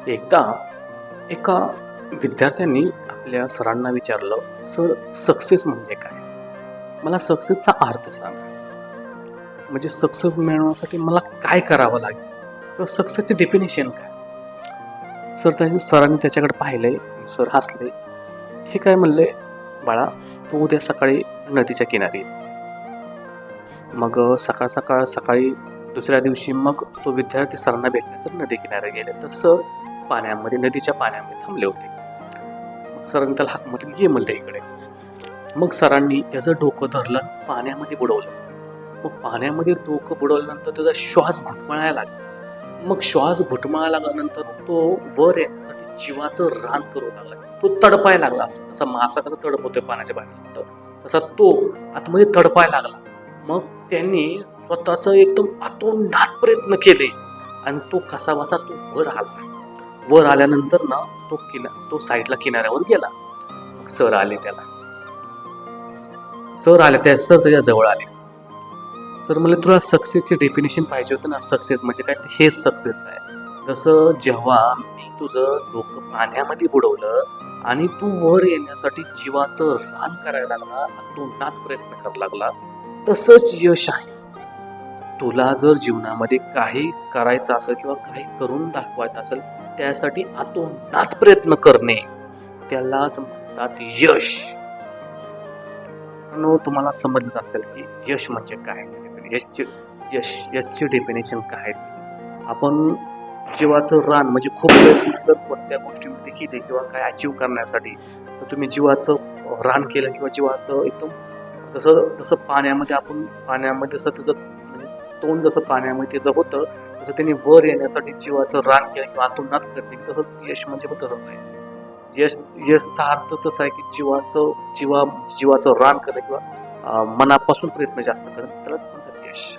एकदा एका विद्यार्थ्यांनी आपल्या सरांना विचारलं, सर सक्सेस म्हणजे काय? मला सक्सेसचा अर्थ सांगा. म्हणजे सक्सेस मिळवण्यासाठी मला काय करावं लागेल किंवा सक्सेसची डेफिनेशन काय? सरांनी त्याच्याकडे पाहिलंय आणि सर हसले. ठीक आहे म्हणले, बाळा तू उद्या सकाळी नदीच्या किनारी ये." मग सकाळी दुसऱ्या दिवशी मग तो विद्यार्थी सरांना भेटण्यासाठी नदी किनारी गेले. तर सर नदीच्या पाण्यामध्ये थांबले होते. मग सरांनी त्याला हाक मारली, ये म्हणले इकडे. मग सरांनी त्याचं डोकं धरलं, पाण्यामध्ये बुडवलं. मग पाण्यामध्ये डोकं बुडवल्यानंतर त्याचा श्वास घुटमळायला लागला. मग श्वास घुटमळायला लागल्यानंतर तो वर येण्यासाठी जीवाचं रान करू लागला. तो तडपायला लागला. असा मासा कसा तडपतोय पाण्याच्या बाहेर, तसा तो आतमध्ये तडपायला लागला. मग त्यांनी स्वतःच एकदम आतोनात प्रयत्न केले आणि तो कसा बसा तो वर आला. वर आल्यानंतर ना तो साईडला किनाऱ्यावर गेला. मग सर आले सर त्याच्या जवळ आले. सर म्हणले, तुला सक्सेसची डेफिनेशन पाहिजे होतं ना, सक्सेस म्हणजे काय? हेच सक्सेस आहे. जसं जेव्हा मी तुझं डोकं पाण्यामध्ये बुडवलं आणि तू वर येण्यासाठी जीवाचं रान करायला लागला, आतोनात प्रयत्न करायला लागला, तसंच यश आहे. तुला जर जीवनामध्ये काही करायचं असेल किंवा काही करून दाखवायचं असेल, त्यासाठी आतोनात प्रयत्न करणे, त्यालाच म्हणतात यश. तुम्हाला समजलं असेल की यश म्हणजे काय, यशची डेफिनेशन काय. आपण जीवाचं रान म्हणजे खूप प्रयत्न जर कोणत्या गोष्टीमध्ये केले किंवा काय अचीव्ह करण्यासाठी, तर तुम्ही जीवाचं रान केलं किंवा जीवाचं एकदम तसं पाण्यामध्ये जसं त्याचं म्हणजे तोंड जसं पाण्यामध्ये त्याचं होतं, तसं त्यांनी वर येण्यासाठी जीवाचं रान केलं किंवा आतोनात प्रयत्न केलं. तसंच यश म्हणजे पण तसंच नाही. यशचा अर्थ तसा आहे की जीवाचं रान करणं किंवा मनापासून प्रयत्न जास्त करणं, त्याला म्हणतात यश.